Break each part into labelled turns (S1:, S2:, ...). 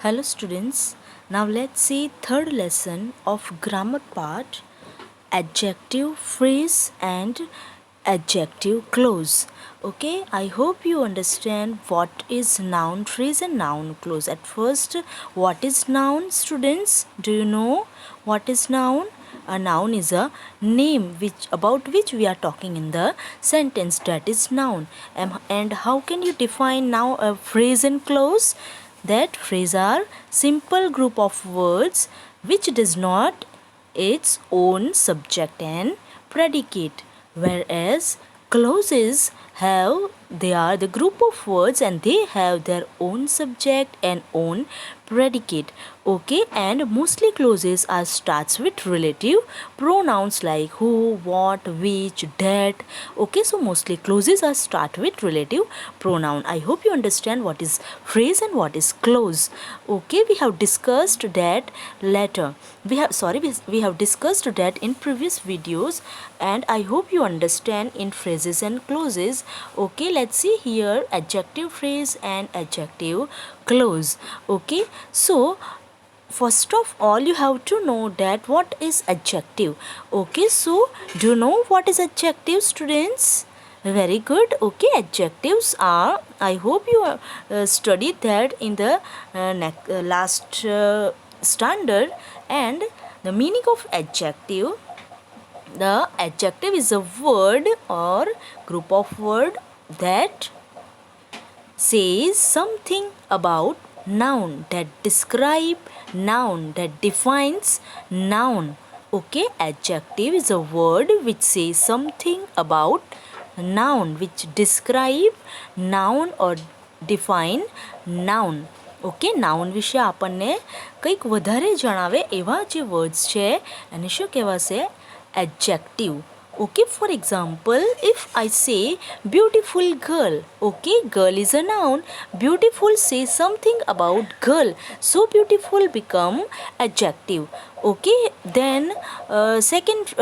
S1: Hello students, now let's see third lesson of grammar part, adjective phrase and adjective clause. Okay, I hope you understand what is noun phrase and noun clause. At first, what is noun, students? Do you know what is noun? A noun is a name about which we are talking in the sentence, that is noun. And how can you define now a phrase and clause? That phrase are simple group of words which does not its own subject and predicate, whereas clauses they are the group of words and they have their own subject and own predicate. Okay, and mostly clauses are starts with relative pronouns like who, what, which, that. Okay, so mostly clauses are start with relative pronoun. I hope you understand what is phrase and what is clause. Okay, we have discussed that later. We have discussed that in previous videos, and I hope you understand in phrases and clauses. Okay, let's see here adjective phrase and adjective clause. Okay, so first of all you have to know that what is adjective. Okay, so do you know what is adjective, students? Very good. Okay, adjectives are, I hope you studied that in the last standard. And the meaning of adjective, the adjective is a word or group of word that says something about noun, that describe noun, that defines noun. Okay, adjective is a word which says something about noun, which describe noun or define noun. Okay, noun વિશે આપણને કંઈક વધારે જણાવે એવા જે words છે એને શું કહેવાશે? Adjective. Okay, for example, if I say beautiful girl, okay, girl is a noun. Beautiful says something about girl, so beautiful become adjective. Okay, then second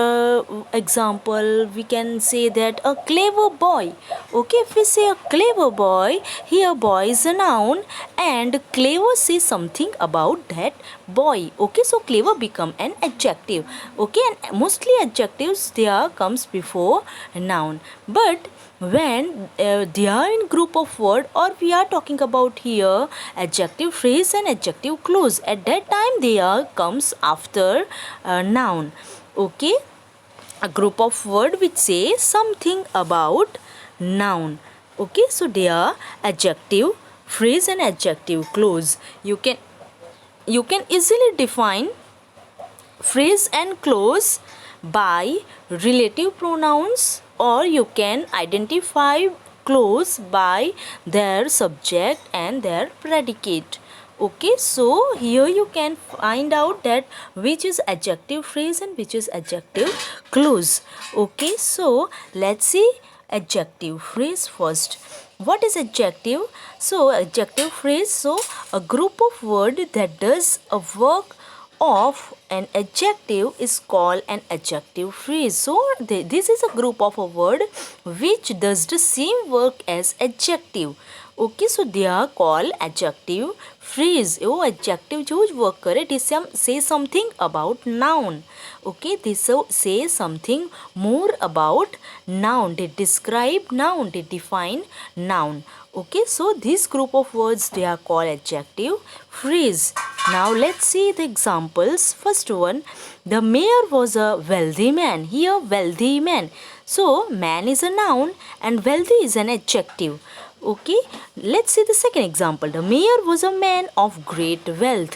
S1: example, we can say that a clever boy. Okay, if we say a clever boy, here boy is a noun and clever says something about that boy. Okay, so clever become an adjective. Okay, and mostly adjectives there comes before noun, but when they are in group of word, or we are talking about here adjective phrase and adjective clause, at that time they are comes after noun. Okay, a group of word which say something about noun. Okay, so they are adjective phrase and adjective clause. You can easily define phrase and clause by relative pronouns, or you can identify clause by their subject and their predicate. Okay, so here you can find out that which is adjective phrase and which is adjective clause. Okay, so let's see adjective phrase first. What is adjective? So adjective phrase, so a group of word that does a work of an adjective is called an adjective phrase. So this is a group of a word which does the same work as adjective. Okay, so they are called adjective phrase. એવો adjective જેવું જ work કરે. They say something about noun. Okay, they say something more about noun. They describe noun. They define noun. Okay, so this group of words they are called adjective phrase. Now let's see the examples. First one, the mayor was a wealthy man. Here wealthy man. So man is a noun and wealthy is an adjective. Okay, let's see the second example. The mayor was a man of great wealth.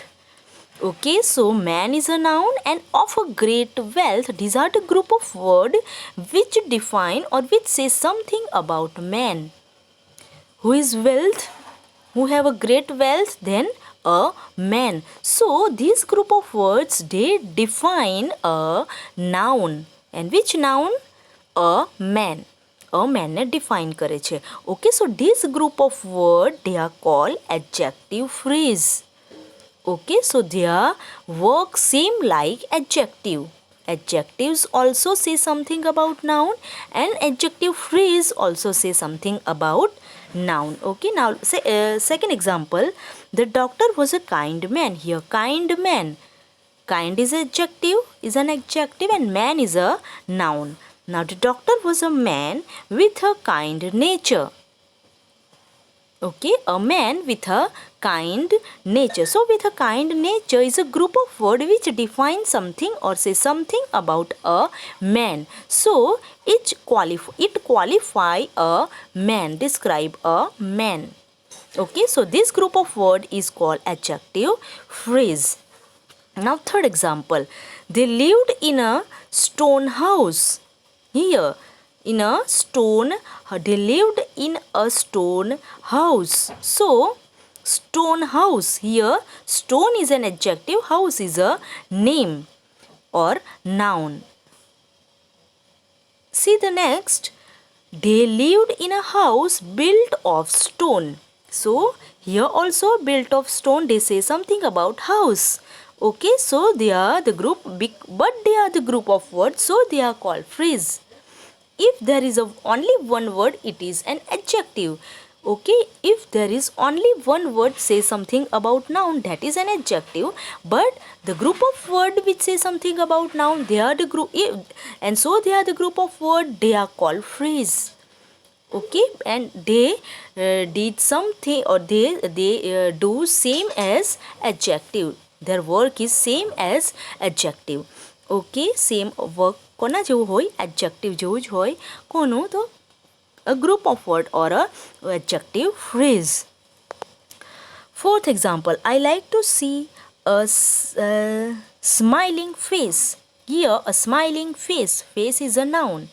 S1: Okay, so man is a noun and of a great wealth. These are the group of word which define or which say something about man. Who is wealth? Who have a great wealth? Then a man. So these group of words they define a noun. And which noun? A man. A man ને define કરે છે. Okay, so this group of word they are called adjective phrase. Okay, so their work same like adjective. Adjectives also say something about noun and adjective phrase also say something about noun. Okay, now say second example, the doctor was a kind man. Here kind man, kind is an adjective and man is a noun. Now the doctor was a man with a kind nature. Okay, a man with a kind nature. So with a kind nature is a group of words which define something or say something about a man. So it qualify a man, describe a man. Okay, so this group of word is called adjective phrase. Now third example, they lived in a stone house. Here in a stone, they lived in a stone house. So stone house, here stone is an adjective, house is a name or noun. See the next, they lived in a house built of stone. So here also built of stone, they say something about house. Okay, so they are the group big, but they are the group of words, so they are called phrase. If there is only one word, it is an adjective. Okay, if there is only one word say something about noun, that is an adjective. But the group of word which say something about noun, they are the group, and so they are the group of word, they are called phrase. Okay, and they did something or they do same as adjective. Their work is same as adjective. Okay, same work કોના જેવું હોય, adjective જેવું જ હોય. કોનું? તો a group of word or a adjective phrase. Fourth example, I like to see a smiling face. Here a smiling face, face is a noun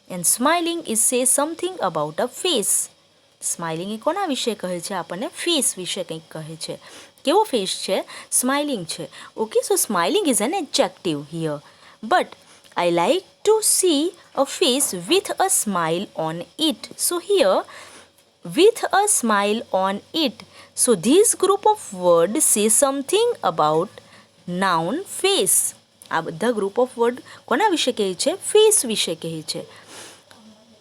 S1: and smiling is say something about a face. Smiling એ કોના વિશે કહે છે? આપણને face વિશે કંઈક કહે છે. કેવો ફેસ છે? સ્માઇલિંગ છે. Okay, so smiling is an adjective here. But I like to see a face with a smile on it. So here, with a smile on it. So this group of words say something about noun face. આ બધા group of word કોના વિશે કહે છે? Face વિશે કહે છે.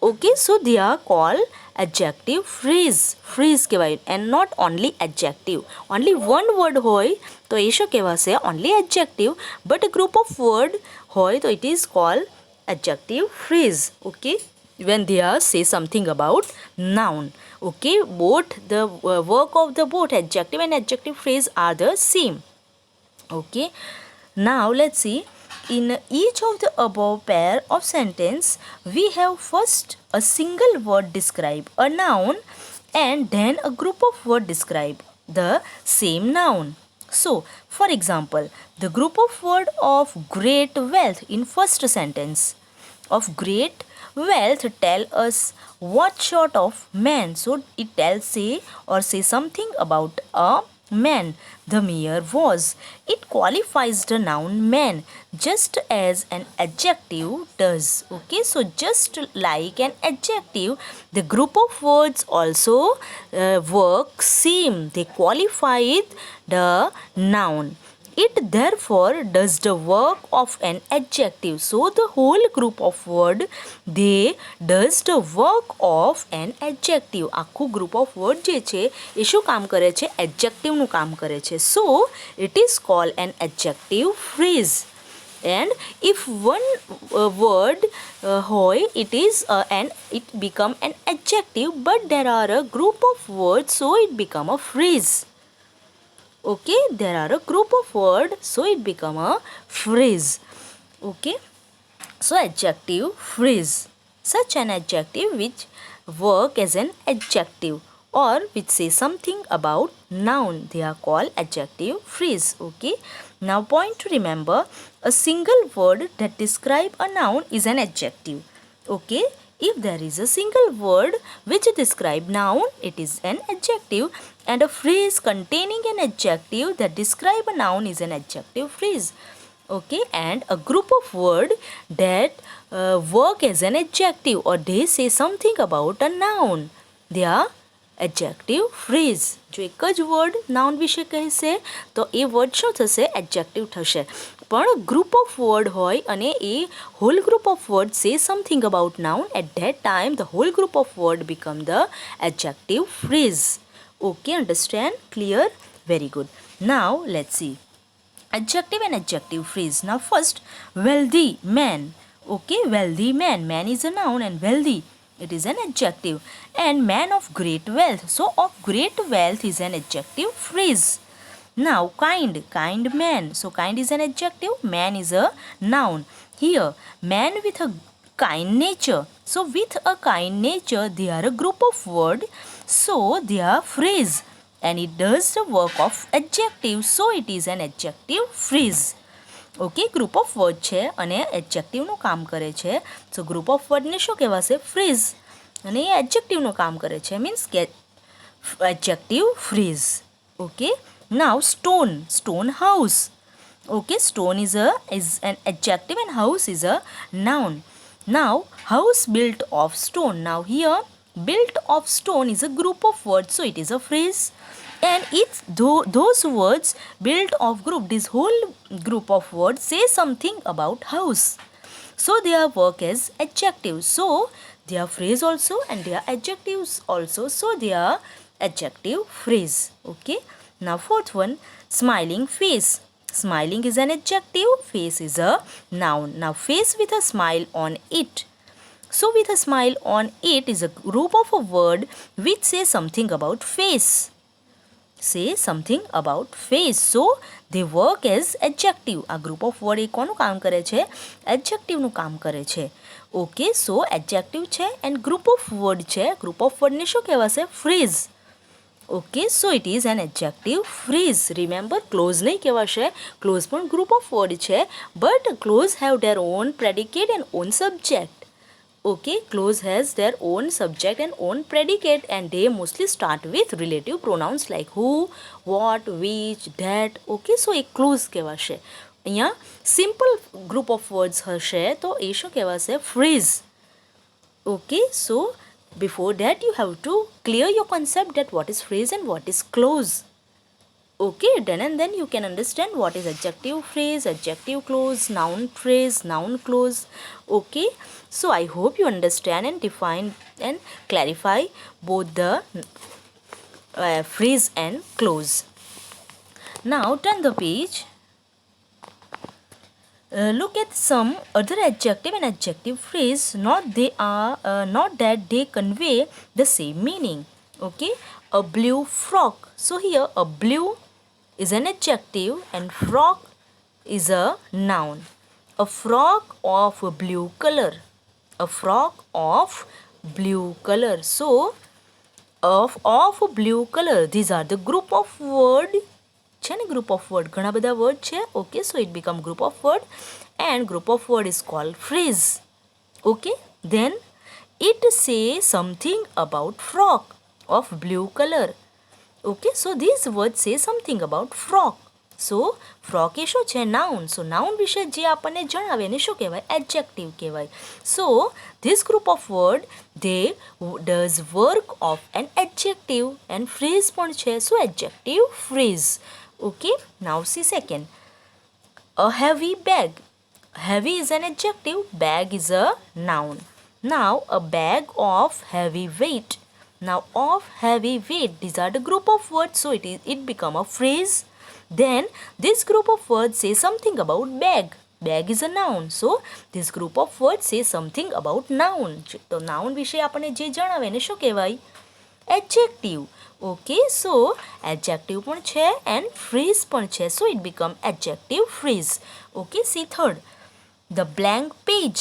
S1: Okay, so they are called adjective phrase. Phrase કહેવાય and not only adjective. Only one word હોય તો એ શું કહેવાશે? Only adjective. But a group of word હોય તો it is called adjective phrase. Okay, when they are say something about noun. Okay, both the work of the both adjective and adjective phrase are the same. Okay, now let's see. In each of the above pair of sentence, we have first a single word describe a noun and then a group of word describe the same noun. So, for example, the group of word of great wealth in first sentence of great wealth tell us what sort of man. So, it tells say something about a man the mayor was. It qualifies the noun man just as an adjective does. Okay, so just like an adjective, the group of words also work same. They qualify the noun. It therefore does the work of an adjective. So the whole group of word they does the work of an adjective. આખું group of word જે છે એ શું કામ કરે છે? adjectiveનું કામ કરે છે. So it is called an adjective phrase. And if one word hoy, it is and it become an adjective, but there are a group of words, so it become a phrase. Okay, there are a group of words, so it become a phrase. Okay, so adjective phrase, such an adjective which work as an adjective or which say something about noun, they are called adjective phrase. Okay, now point to remember, a single word that describe a noun is an adjective. Okay, if there is a single word which describe noun, it is an adjective, and a phrase containing an adjective that describe a noun is an adjective phrase. Okay, and a group of word that work as an adjective or they say something about a noun, they are adjective phrase. જો એક જ word noun વિશે કહેશે તો એ word શું થશે? Adjective થશે. પણ ગ્રુપ ઓફ વર્ડ હોય અને a whole group of word say something about noun, at that time the whole group of word become the adjective phrase. Okay, understand? Clear? Very good. Now let's see adjective and adjective phrase. Now first, wealthy man. Okay, wealthy man. Man is a noun and wealthy, it is an adjective. And man of great wealth. So of great wealth is an adjective phrase. Now kind. Kind man. So kind is an adjective. Man is a noun. Here, man with a kind nature. So with a kind nature, they are a group of word. So they are phrase. And it does the work of adjective, so it is an adjective phrase. Okay, group of word છે અને એડજેક્ટિવનું કામ કરે છે. સો group of વર્ડને શું કહેવાશે? Phrase. અને એ એડજેક્ટિવનું કામ કરે છે, મીન્સ કે adjective phrase. Okay, now stone. Stone house. Okay, stone is an adjective and house is a noun. Now house built of stone. Now here built of stone is a group of words, so it is a phrase. And it's those words built of group, this whole group of words say something about house, so they are work as adjectives, so they are phrase also and they are adjectives also, so they are adjective phrase. Okay, now fourth one, smiling face. Smiling is an adjective, face is a noun. Now face with a smile on it. So with a smile on it is a group of a word which says something about face. Say something about face. So they work as adjective. આ group of word એ કોનું કામ કરે છે? એડજેક્ટિવનું કામ કરે છે. ઓકે, સો એડજેક્ટિવ છે એન્ડ ગ્રુપ ઓફ વર્ડ છે. ગ્રુપ ઓફ વર્ડને શું કહેવાશે? Phrase. Okay, so it is an adjective phrase. Remember, clause નહીં કહેવાશે. ક્લોઝ પણ ગ્રુપ ઓફ વર્ડ છે, but clause have their own predicate and own subject. Okay, clause has their own subject and own predicate, and they mostly start with relative pronouns like who, what, which, that. Okay, so એક clause કહેવાશે. અહીંયા simple group of words હશે તો એ શું કહેવાશે? Phrase. Okay, so before that you have to clear your concept that what is phrase and what is clause. Okay, then and then you can understand what is adjective phrase, adjective clause, noun phrase, noun clause. Okay, so I hope you understand and define and clarify both the phrase and clause. Now turn the page. Look at some other adjective and adjective phrase. Not that they convey the same meaning. Okay, a blue frock. So here a blue is an adjective and frock is a noun. A frock of a blue color. A frock of blue color. So of blue color, these are the group of word. છે ને group of word, ઘણા બધા word છે. Okay, so it become group of word and group of word is called phrase. Okay, then it say something about frock of blue colour. Okay, so this word say something about frock. So frock એ શું છે? Noun. સો noun વિશે જે આપણને જણાવે એને શું કહેવાય? એડજેક્ટિવ કહેવાય. So this group of word they does work of an adjective and phrase પણ છે. So adjective phrase. Okay, now see second. A heavy bag. Heavy is an adjective, bag is a noun. Now a bag of heavy weight. Now of heavy weight, these are the group of words, so it become a phrase. Then this group of words say something about bag. Bag is a noun, so this group of words say something about noun. તો noun વિશે આપણને જે જણાવે એને શું કહેવાય? Adjective. Okay, so adjective પણ છે and phrase પણ છે, so it become adjective phrase. Okay, see third, the blank page.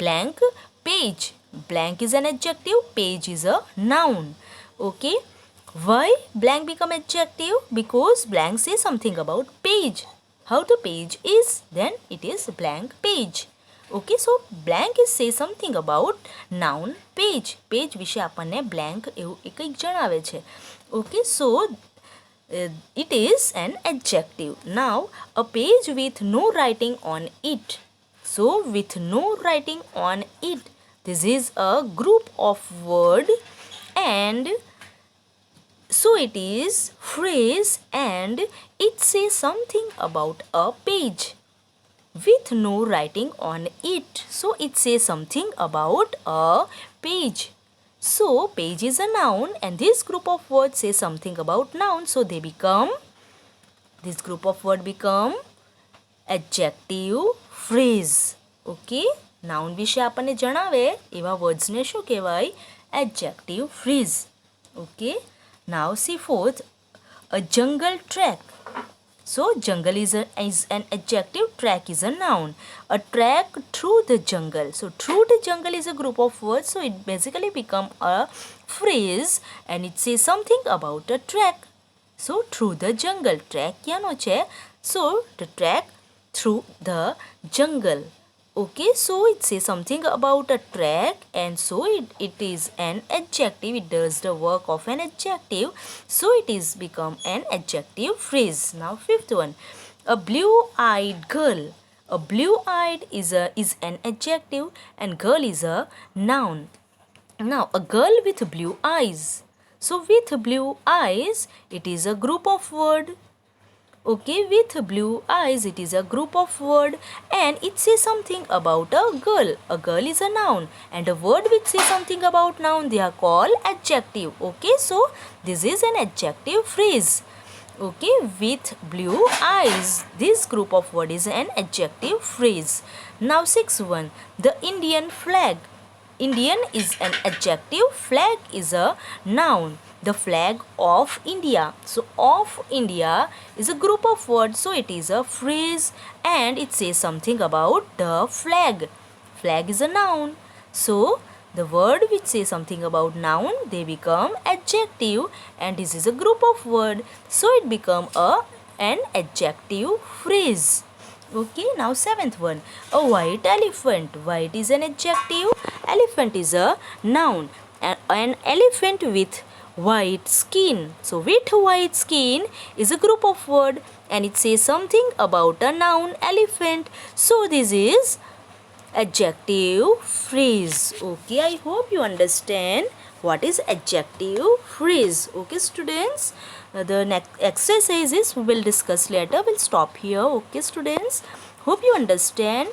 S1: Blank page. Blank is an adjective, page is a noun. Okay, why blank become adjective? Because blank says something about page. How the page is, then it is blank page. Okay, so blank is say something about noun page. Page વિશે આપણને blank એવું કંઈક જણાવે છે. Okay, so it is an adjective. Now a page with no writing on it. So with no writing on it, this is a group of word and So it is phrase and it says something about a page with no writing on it. So it says something about a page. So page is a noun and this group of words say something about noun. So they become, this group of word become adjective phrase. Okay, noun વિશે આપણને જણાવે એવા વર્ડ્સને શું કહેવાય? Adjective phrase. Okay, now see fourth, a jungle track. So jungle is an adjective, track is a noun. A track through the jungle. So through the jungle is a group of words. So it basically become a phrase and it says something about a track. So through the jungle, track ક્યાંનો છે? So the track through the jungle. Okay, so it says something about a track and so it is an adjective. It does the work of an adjective. So it is become an adjective phrase. Now fifth one, a blue-eyed girl. A blue-eyed is an adjective and girl is a noun. Now a girl with blue eyes. So with blue eyes, it is a group of word. Okay, with blue eyes, it is a group of word and it says something about a girl. A girl is a noun and a word which says something about noun, they are called adjective. Okay, so this is an adjective phrase. Okay, with blue eyes, this group of word is an adjective phrase. Now sixth one, the Indian flag. Indian is an adjective, flag is a noun. The flag of India. So of India is a group of words, so it is a phrase and it says something about the flag. Flag is a noun. So the word which says something about noun, they become adjective and this is a group of word, so it become an adjective phrase. Okay, now seventh one, a white elephant. White is an adjective, elephant is a noun. An elephant with white skin. So with white skin is a group of word and it says something about a noun, elephant. So this is adjective phrase. Okay, I hope you understand what is adjective phrase. Okay students, the next exercises we will discuss later. We'll stop here. Okay students, hope you understand.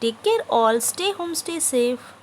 S1: Take care all, stay home, stay safe.